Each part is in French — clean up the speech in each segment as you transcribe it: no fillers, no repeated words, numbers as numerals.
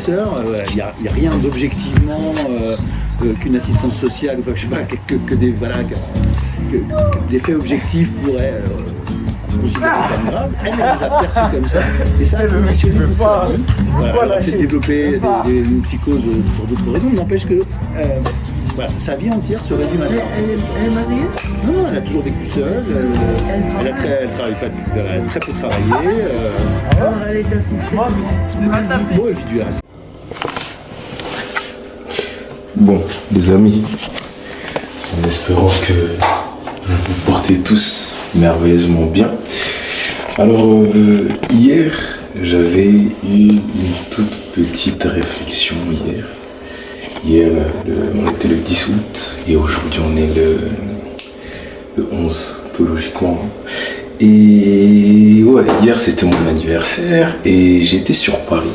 agresseur, il n'y a rien d'objectivement qu'une assistance sociale, enfin, je sais pas, que des, voilà, que des faits objectifs pourraient considérer comme grave. Elle les a perçus comme ça, et ça a conditionné toute sa vie. Voilà, elle a peut-être développé une psychose pour d'autres raisons, n'empêche que voilà, sa vie entière se résume à ça. Elle est mariée? Non, elle a toujours vécu seule, elle travaille pas, elle a très peu travaillé. Alors elle est assistée. Bon, elle vit du reste. Bon, les amis, en espérant que vous vous portez tous merveilleusement bien. Alors, hier, j'avais eu une toute petite réflexion hier. Hier, on était le 10 août et aujourd'hui on est le 11, tout logiquement. Et ouais, hier c'était mon anniversaire et j'étais sur Paris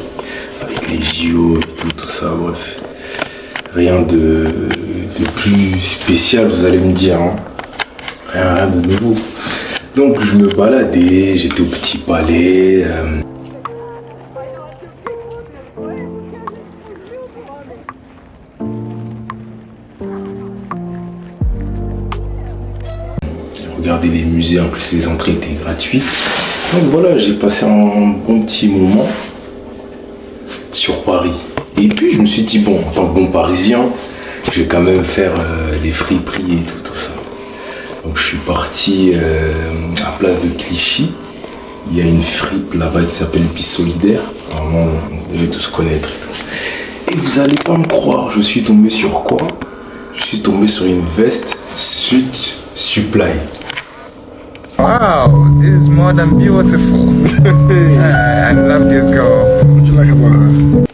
avec les JO et tout ça, bref. Rien de plus spécial, vous allez me dire, hein. Rien de nouveau. Donc je me baladais, j'étais au Petit Palais. Regarder des musées, en plus les entrées étaient gratuites. Donc voilà, j'ai passé un bon petit moment sur Paris. Et puis je me suis dit, bon, en tant que bon parisien, je vais quand même faire les friperies et tout ça. Donc je suis parti à Place de Clichy. Il y a une fripe là-bas qui s'appelle Bis Solidaire. Normalement, vous devez tous connaître et tout. Et vous allez pas me croire, je suis tombé sur quoi? Je suis tombé sur une veste Sud Supply. Wow, this is more than beautiful. I love this girl. What you like about her?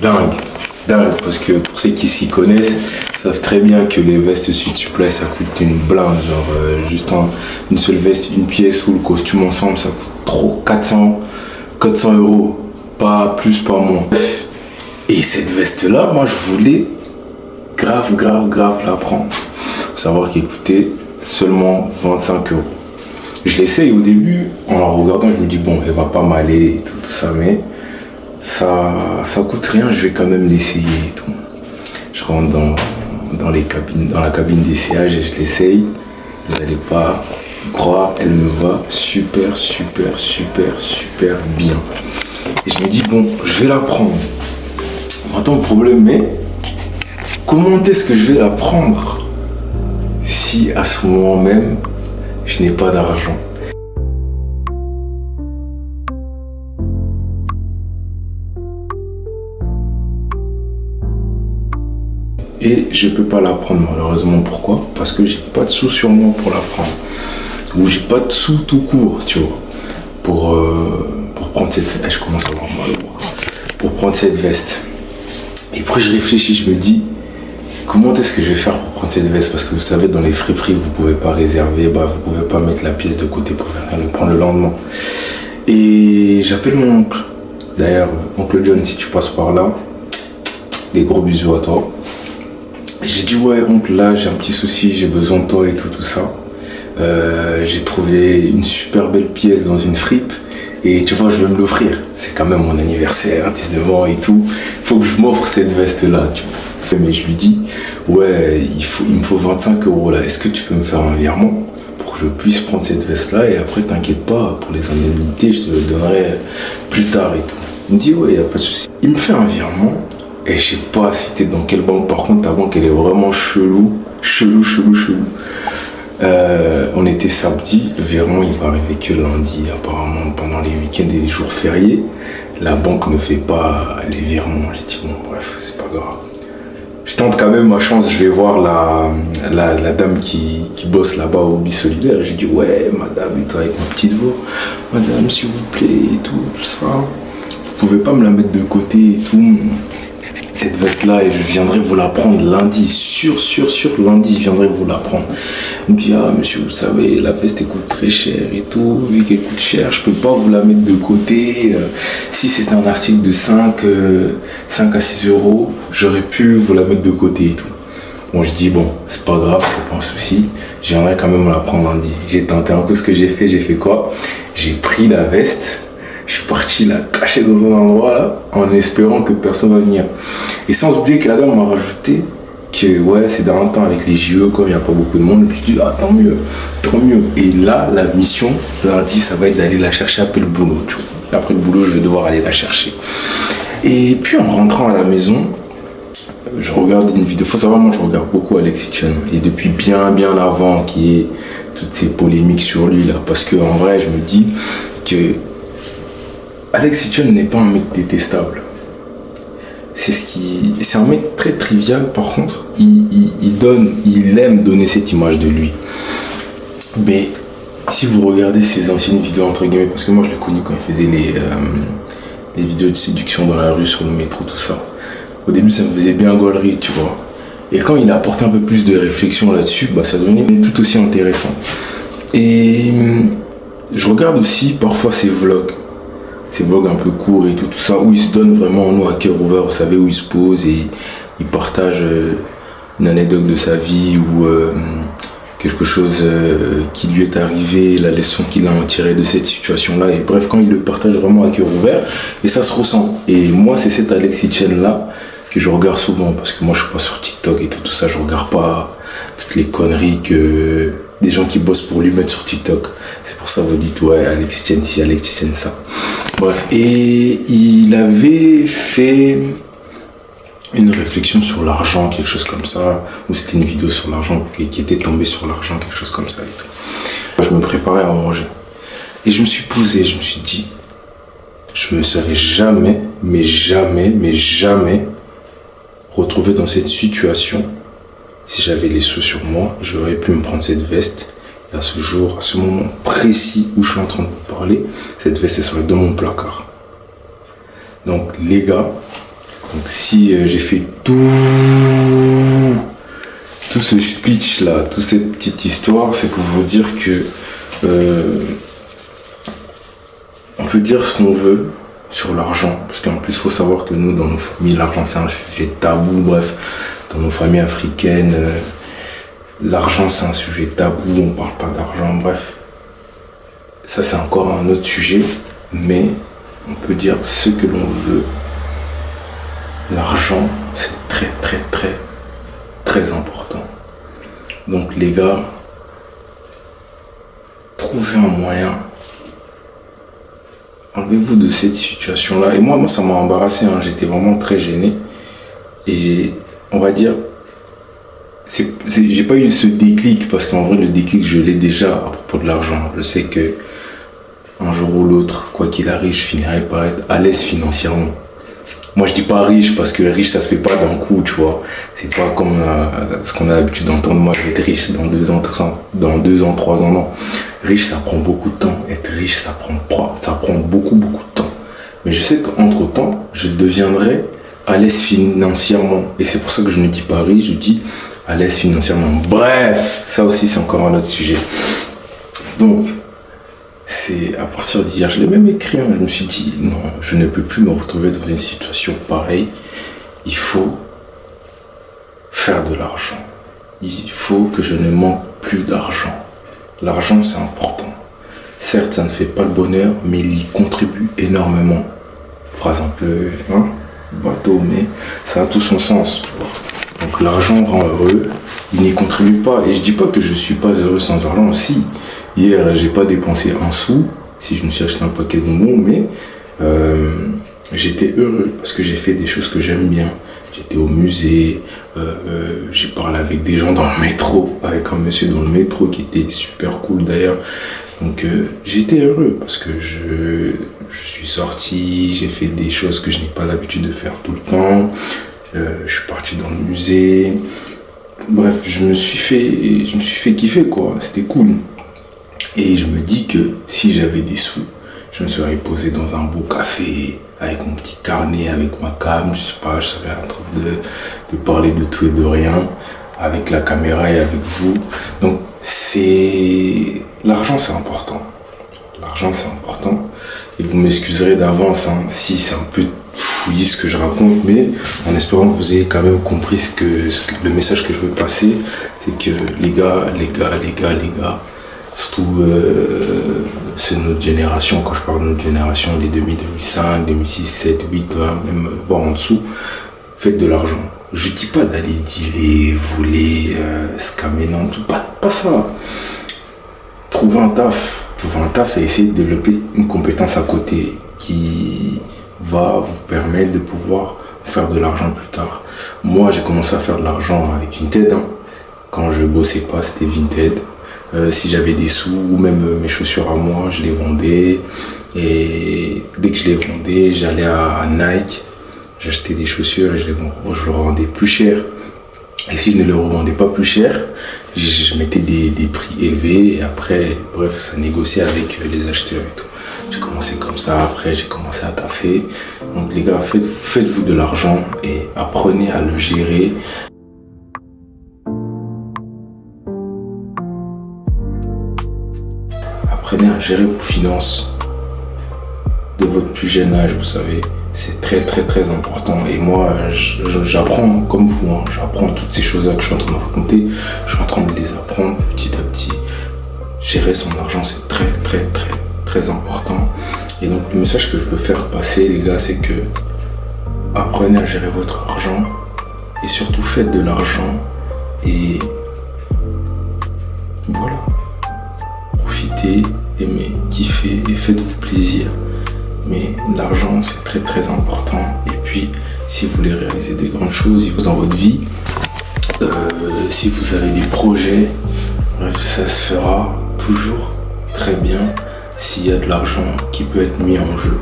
Dingue, parce que pour ceux qui s'y connaissent, savent très bien que les vestes Sud Supply ça coûte une blinde, genre juste une seule veste, une pièce ou le costume ensemble, ça coûte trop 400 euros, pas plus, pas moins. Et cette veste là, moi je voulais grave la prendre. Faut savoir qu'elle coûtait seulement 25 euros. Je l'essaye au début, en la regardant, je me dis bon, elle va pas m'aller et tout ça, mais ça coûte rien, je vais quand même l'essayer et tout. Je rentre dans la cabine d'essayage et je l'essaye. Vous n'allez pas croire, elle me va super bien. Et je me dis bon, je vais la prendre. Maintenant le problème est, comment est-ce que je vais la prendre si à ce moment même, je n'ai pas d'argent? Et je peux pas la prendre malheureusement. Pourquoi? Parce que j'ai pas de sous sur moi pour la prendre. Ou j'ai pas de sous tout court, tu vois. Pour prendre cette... je commence à avoir mal au bras. Pour prendre cette veste. Et après je réfléchis, je me dis, comment est-ce que je vais faire pour prendre cette veste? Parce que vous savez, dans les friperies, vous pouvez pas réserver, vous pouvez pas mettre la pièce de côté pour venir le prendre le lendemain. Et j'appelle mon oncle. D'ailleurs, oncle John, si tu passes par là, des gros bisous à toi. J'ai dit ouais oncle, là j'ai un petit souci, j'ai besoin de toi et tout ça. J'ai trouvé une super belle pièce dans une fripe et tu vois je vais me l'offrir. C'est quand même mon anniversaire, 19 ans et tout. Il faut que je m'offre cette veste là, tu vois. Mais je lui dis ouais il me faut 25 euros là. Est-ce que tu peux me faire un virement pour que je puisse prendre cette veste là et après t'inquiète pas pour les indemnités je te le donnerai plus tard et tout. Il me dit ouais y a pas de souci. Il me fait un virement. Et je sais pas si t'es dans quelle banque, par contre ta banque elle est vraiment chelou. On était samedi, le virement il va arriver que lundi, apparemment pendant les week-ends et les jours fériés. La banque ne fait pas les virements, j'ai dit bon bref, c'est pas grave. Je tente quand même ma chance, je vais voir la dame qui bosse là-bas au Bis Solidaire. J'ai dit ouais madame et toi avec ma petite voix, madame s'il vous plaît et tout ça. Vous pouvez pas me la mettre de côté et tout. Cette veste là et je viendrai vous la prendre lundi, sûr lundi je viendrai vous la prendre. Il me dit ah monsieur vous savez la veste elle coûte très cher et tout, vu qu'elle coûte cher je peux pas vous la mettre de côté, si c'était un article de 5 à 6 euros j'aurais pu vous la mettre de côté et tout. Bon je dis bon c'est pas grave, c'est pas un souci, je viendrai quand même la prendre lundi. J'ai tenté un peu ce que j'ai fait quoi? J'ai pris la veste, Je suis parti là, caché dans un endroit là, en espérant que personne va venir. Et sans oublier que la dame m'a rajouté que ouais, c'est dans un temps avec les JE, comme il n'y a pas beaucoup de monde, je me suis dit, ah, tant mieux, tant mieux. Et là, la mission, lundi, ça va être d'aller la chercher après le boulot, tu vois. Après le boulot, je vais devoir aller la chercher. Et puis en rentrant à la maison, je regarde une vidéo. Faut savoir, moi, je regarde beaucoup Alexis Chen. Et depuis bien avant qu'il y ait toutes ces polémiques sur lui, là. Parce que en vrai, je me dis que Alexis Chen n'est pas un mec détestable. C'est un mec très trivial, par contre, il aime donner cette image de lui. Mais si vous regardez ses anciennes vidéos, entre guillemets, parce que moi je l'ai connu quand il faisait les vidéos de séduction dans la rue, sur le métro, tout ça. Au début, ça me faisait bien gaulerie, tu vois. Et quand il a apporté un peu plus de réflexion là-dessus, bah, ça devenait tout aussi intéressant. Et je regarde aussi parfois ses vlogs un peu courts et tout ça, où il se donne vraiment nous à cœur ouvert, vous savez, où il se pose et il partage une anecdote de sa vie ou quelque chose qui lui est arrivé, la leçon qu'il a en tiré de cette situation-là. Et bref, quand il le partage vraiment à cœur ouvert, et ça se ressent. Et moi, c'est cet Alexis Chen-là que je regarde souvent, parce que moi, je suis pas sur TikTok et tout ça, je regarde pas toutes les conneries que des gens qui bossent pour lui mettent sur TikTok. C'est pour ça que vous dites, ouais, Alexis Chen ci, Alexis Chen ça. Bref, et il avait fait une réflexion sur l'argent, quelque chose comme ça, ou c'était une vidéo sur l'argent qui était tombée sur l'argent, quelque chose comme ça et tout. Je me préparais à manger et je me suis posé, je me suis dit, je me serais jamais retrouvé dans cette situation si j'avais les sous sur moi. J'aurais pu me prendre cette veste et à ce jour, à ce moment précis où je suis en train de vous parler, cette veste elle serait dans mon placard. Donc les gars, donc si j'ai fait tout ce speech là, toute cette petite histoire, c'est pour vous dire que on peut dire ce qu'on veut sur l'argent, parce qu'en plus il faut savoir que nous dans nos familles, l'argent c'est un sujet tabou. Bref, dans nos familles africaines, l'argent c'est un sujet tabou, on parle pas d'argent. Bref, ça c'est encore un autre sujet, mais on peut dire ce que l'on veut. L'argent, c'est très important. Donc les gars, trouvez un moyen. Enlevez-vous de cette situation-là. Et moi ça m'a embarrassé, hein. J'étais vraiment très gêné. Et on va dire, j'ai pas eu ce déclic, parce qu'en vrai le déclic je l'ai déjà à propos de l'argent. Je sais que un jour ou l'autre, quoi qu'il arrive, je finirai par être à l'aise financièrement. Moi je dis pas riche parce que riche ça se fait pas d'un coup, tu vois. C'est pas comme ce qu'on a l'habitude d'entendre, moi je vais être riche dans 2 ans, 3 ans, non. Riche ça prend beaucoup de temps, être riche ça prend beaucoup de temps. Mais je sais qu'entre temps, je deviendrai à l'aise financièrement. Et c'est pour ça que je ne dis pas riche, je dis à l'aise financièrement. Bref, ça aussi c'est encore un autre sujet. Donc, c'est à partir d'hier, je l'ai même écrit, hein, je me suis dit, non, je ne peux plus me retrouver dans une situation pareille. Il faut faire de l'argent. Il faut que je ne manque plus d'argent. L'argent, c'est important. Certes, ça ne fait pas le bonheur, mais il y contribue énormément. Phrase un peu bateau, mais ça a tout son sens, tu vois. Donc l'argent rend heureux, il n'y contribue pas. Et je dis pas que je suis pas heureux sans argent. Si, hier, j'ai pas dépensé un sou, si je me suis acheté un paquet de bonbons, mais j'étais heureux parce que j'ai fait des choses que j'aime bien. J'étais au musée, j'ai parlé avec des gens dans le métro, avec un monsieur dans le métro qui était super cool d'ailleurs. Donc j'étais heureux parce que je suis sorti, j'ai fait des choses que je n'ai pas l'habitude de faire tout le temps. Je suis parti dans le musée. Bref, je me suis fait kiffer quoi, c'était cool. Et je me dis que si j'avais des sous, je me serais posé dans un beau café avec mon petit carnet, avec ma cam, je sais pas, je serais en train de parler de tout et de rien avec la caméra et avec vous. Donc l'argent c'est important. L'argent c'est important. Et vous m'excuserez d'avance hein, si c'est un peu fouillis ce que je raconte, mais en espérant que vous ayez quand même compris le message que je veux passer, c'est que les gars, Surtout, c'est notre génération, quand je parle de notre génération, les 2000, 2005, 2006, 2007, 2008, même voire en dessous, faites de l'argent. Je dis pas d'aller dealer, voler, scammer, non, pas ça. Trouvez un taf et essayez de développer une compétence à côté qui va vous permettre de pouvoir faire de l'argent plus tard. Moi, j'ai commencé à faire de l'argent avec Vinted. Quand je bossais pas, c'était Vinted. Si j'avais des sous ou même mes chaussures à moi, je les vendais. Et dès que je les vendais, j'allais à Nike. J'achetais des chaussures et je les revendais plus cher. Et si je ne les revendais pas plus cher, je mettais des prix élevés. Et après, bref, ça négociait avec les acheteurs et tout. J'ai commencé comme ça. Après, j'ai commencé à taffer. Donc les gars, faites-vous de l'argent et apprenez à le gérer. Apprenez à gérer vos finances de votre plus jeune âge, vous savez. C'est très important. Et moi, j'apprends comme vous. J'apprends toutes ces choses-là que je suis en train de raconter. Je suis en train de les apprendre petit à petit. Gérer son argent, c'est très important. Et donc, le message que je veux faire passer, les gars, c'est que apprenez à gérer votre argent. Et surtout, faites de l'argent. Et voilà. Profitez, aimez, kiffez et faites-vous plaisir. Mais l'argent, c'est très important. Et puis, si vous voulez réaliser des grandes choses dans votre vie, si vous avez des projets, bref, ça se fera toujours très bien s'il y a de l'argent qui peut être mis en jeu.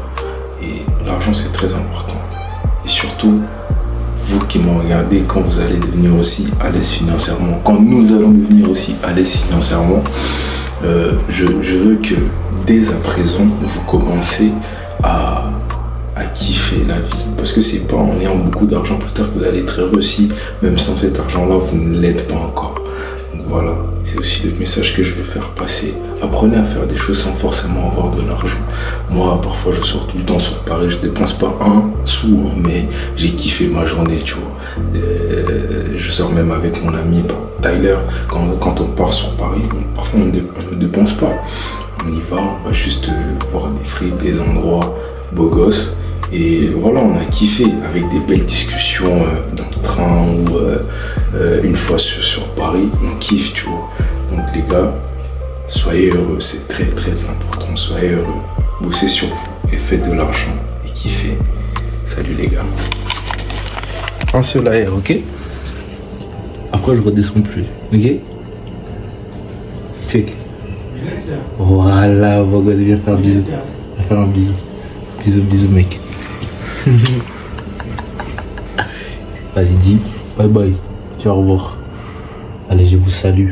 Et l'argent, c'est très important. Et surtout, vous qui m'en regardez, quand vous allez devenir aussi à l'aise financièrement, quand nous allons devenir aussi à l'aise financièrement, je veux que dès à présent, vous commencez à kiffer la vie, parce que c'est pas en ayant beaucoup d'argent plus tard que vous allez être heureux. Si même sans cet argent là vous ne l'êtes pas encore. Donc voilà, c'est aussi le message que je veux faire passer. Apprenez à faire des choses sans forcément avoir de l'argent. Moi parfois je sors tout le temps sur Paris, je dépense pas un sou, mais j'ai kiffé ma journée, tu vois. Je sors même avec mon ami Tyler. Quand on part sur Paris, parfois on ne dépense pas. On y va, on va juste voir des frites, des endroits beaux gosses. Et voilà, on a kiffé avec des belles discussions dans le train ou une fois sur Paris. On kiffe, tu vois. Donc les gars, soyez heureux, c'est très important. Soyez heureux, bossez sur vous et faites de l'argent et kiffez. Salut les gars. Un seul air, ok? Après je redescends plus, ok? Check. Voilà, beau gosse, viens faire un bisou. Viens faire un bisou. Bisous, mec. Vas-y, dis bye bye. Tu vas au revoir. Allez, je vous salue.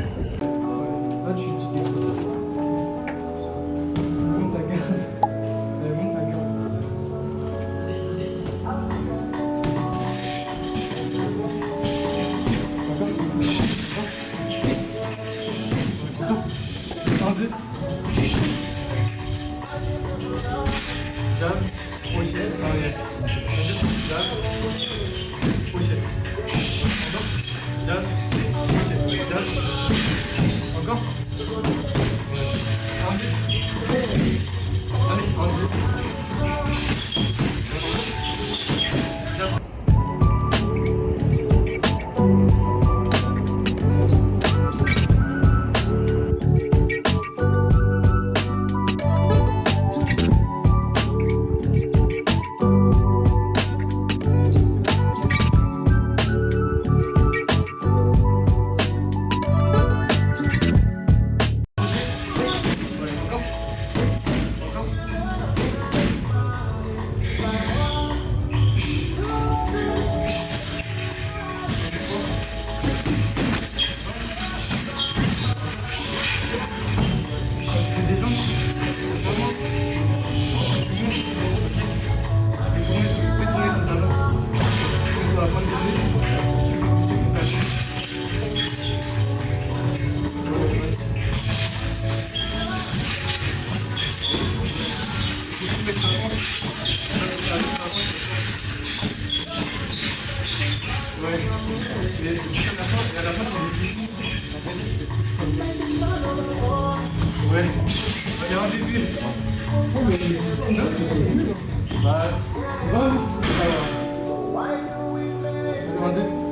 Ouais. Allez, rendez-vous.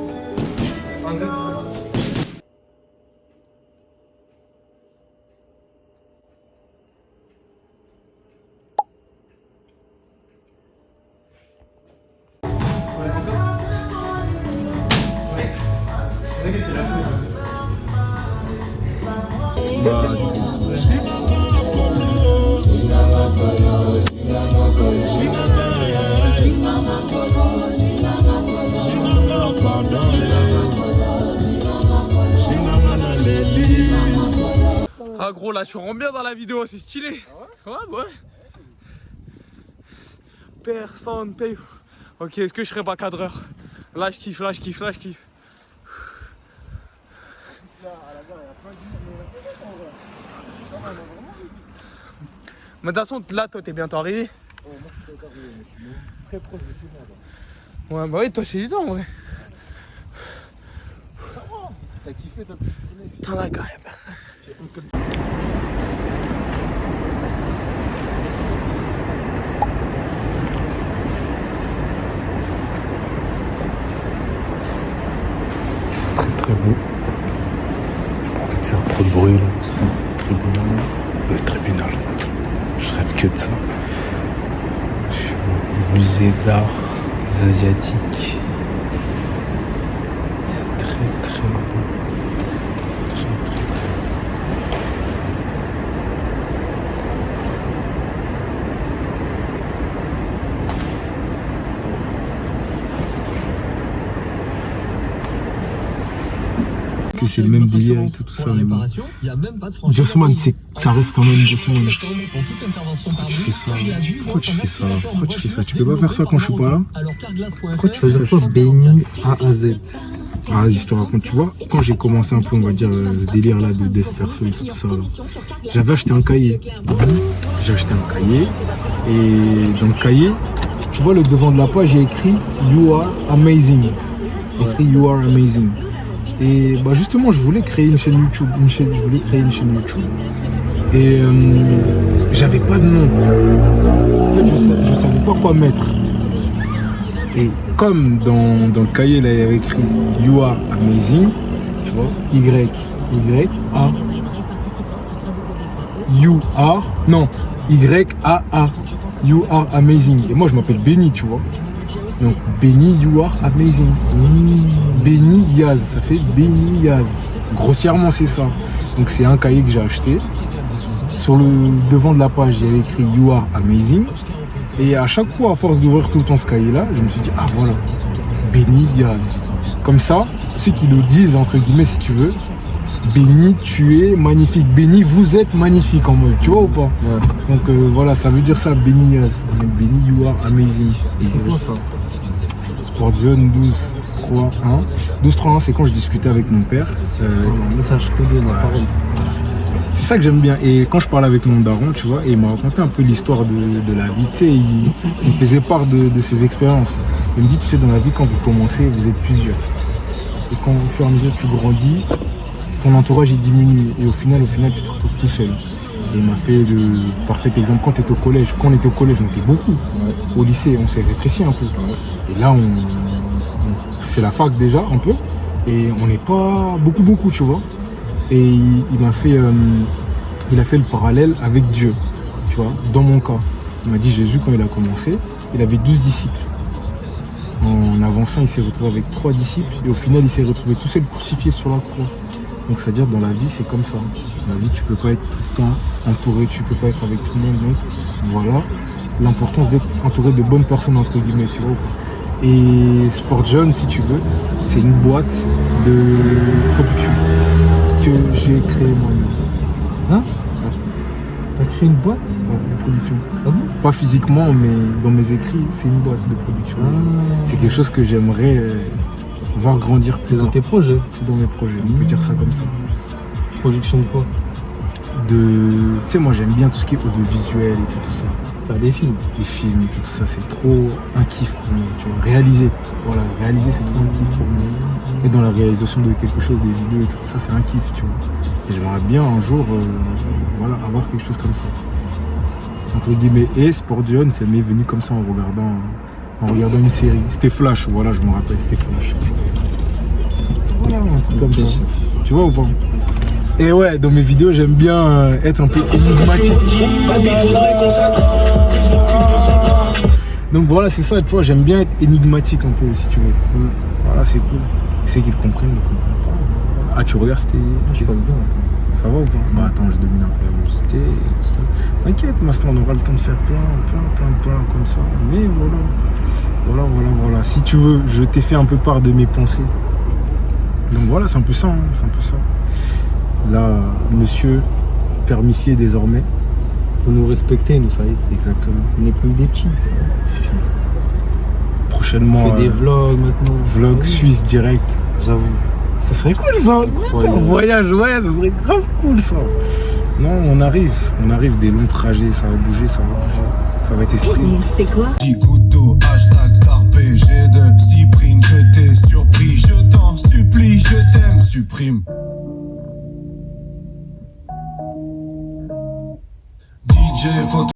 Ah gros là tu rentres bien dans la vidéo, c'est stylé. Ah ouais. Personne paye. Ok, est-ce que je serai pas cadreur? Là je kiffe, là je kiffe, là je kiffe. Mais de toute façon là toi t'es bientôt arrivé. Oh, moi je suis pas arrivé, mais je suis très proche de chez moi là. Ouais bah oui toi c'est du temps en vrai. Ça va. T'as kiffé ta petite journée? Putain là gars y'a personne. C'est très très beau. J'ai pas envie de faire trop de bruit là, c'est un tribunal. Tribunal. Je rêve que de ça. Je suis au musée d'art asiatique. C'est très très beau. Très très très beau. Que c'est le même délire et tout ça. Jossman, ça reste quand même Jossman. Pourquoi tu fais ça? Pourquoi tu fais ça? Pourquoi tu fais ça? Tu peux pas faire ça quand je suis pas là? Pourquoi tu fais ça? Béni A à Z. Ah, vas-y, je te raconte. Tu vois, quand j'ai commencé un peu, on va dire, ce délire là de dev perso et tout ça, là, j'avais acheté un cahier. J'ai acheté un cahier. Et dans le cahier, tu vois, le devant de la page, j'ai écrit You are amazing. Écrit You are amazing. Et bah justement, je voulais créer une chaîne YouTube. Je voulais créer une chaîne YouTube. Et j'avais pas de nom. En fait, je savais pas quoi mettre. Et comme dans le cahier, là, il y avait écrit You are amazing, tu vois, Y-A. You are, non, Y-A-A. You are amazing. Et moi, je m'appelle Benny, tu vois. Donc, Benny, you are amazing. Benny Yaz, ça fait Benny Yaz. Grossièrement, c'est ça. Donc, c'est un cahier que j'ai acheté. Sur le devant de la page, il y avait écrit You are amazing. Et à chaque fois, à force d'ouvrir tout le temps ce cahier-là, je me suis dit, ah voilà, Benny Yaz. Comme ça, ceux qui le disent, entre guillemets, si tu veux, Benny, tu es magnifique. Benny, vous êtes magnifique en mode, tu vois ou pas? Ouais. Donc voilà, ça veut dire ça, Benny Yaz. Benny, you are amazing. Et c'est quoi ça? Sport Jeune 12-3-1. 12-3-1, c'est quand je discutais avec mon père. Message codé dans la parole. C'est ça que j'aime bien. Et quand je parle avec mon daron, tu vois, et il m'a raconté un peu l'histoire de la vie, tu sais, il me faisait part de ses expériences. Il me dit, tu sais, dans la vie, quand vous commencez, vous êtes plusieurs. Et quand au fur et à mesure que tu grandis, ton entourage il diminue. Et au final, tu te retrouves tout seul. Et il m'a fait le parfait exemple quand tu étais au collège. Quand on était au collège, on était beaucoup. Ouais. Au lycée, on s'est rétréci un peu. Ouais. Et là, c'est la fac déjà, un peu. Et on n'est pas beaucoup, tu vois. Et il a fait le parallèle avec Dieu, tu vois, dans mon cas. Il m'a dit Jésus, quand il a commencé, il avait 12 disciples. En avançant, il s'est retrouvé avec 3 disciples et au final, il s'est retrouvé tout seul crucifié sur la croix. Donc, c'est-à-dire, dans la vie, c'est comme ça. Dans la vie, tu peux pas être tout le temps entouré, tu peux pas être avec tout le monde. Donc, voilà l'importance d'être entouré de bonnes personnes, entre guillemets, tu vois. Et Sport Jeune, si tu veux, c'est une boîte de production que j'ai créée moi-même. Hein? T'as créé une boîte? Ouais, de production. Ah bon? Pas physiquement, mais dans mes écrits, c'est une boîte de production. C'est quelque chose que j'aimerais voir grandir. C'est dans tes projets? C'est dans mes projets, on peut dire ça comme ça. Production de quoi? Tu sais, moi j'aime bien tout ce qui est audiovisuel et tout ça. Faire des films? Les films et tout ça, c'est trop un kiff pour moi. Tu vois, réaliser. Voilà, réaliser c'est trop un kiff pour moi. Et dans la réalisation de quelque chose, des vidéos et tout ça, c'est un kiff, tu vois. Et j'aimerais bien un jour voilà, avoir quelque chose comme ça. Entre guillemets. Et Sport Zone, ça m'est venu comme ça en regardant une série. C'était Flash, voilà, je me rappelle, c'était Flash. Voilà, un truc comme ça. Tu vois ou pas? Et ouais, dans mes vidéos, j'aime bien être un peu énigmatique. Donc voilà, c'est ça, tu vois, j'aime bien être énigmatique un peu, si tu veux. Voilà, c'est cool. C'est qu'ils comprennent, ils ne comprennent pas. Ah, tu regardes, c'était... Je passe bien. Ça va ou pas? Bah attends, je domine un peu la velocité. T'inquiète, Master, on aura le temps de faire plein comme ça. Mais voilà. Si tu veux, je t'ai fait un peu part de mes pensées. Donc voilà, c'est un peu ça, c'est un peu ça. Là, monsieur permissier désormais. Faut nous respecter, nous, ça y est. Exactement. On n'est plus des petits. Prochainement. On fait des vlogs maintenant. Vlog suisse direct. J'avoue. Ça serait cool ça. Un voyage, ouais, ça serait grave cool ça. Non, on arrive des longs trajets, ça va bouger. Ça va être esprit. Mais c'est quoi? Couteau, hashtag carpe, G2, Cyprine, je t'ai surpris, je t'en supplie, je t'aime, supprime. DJ photo.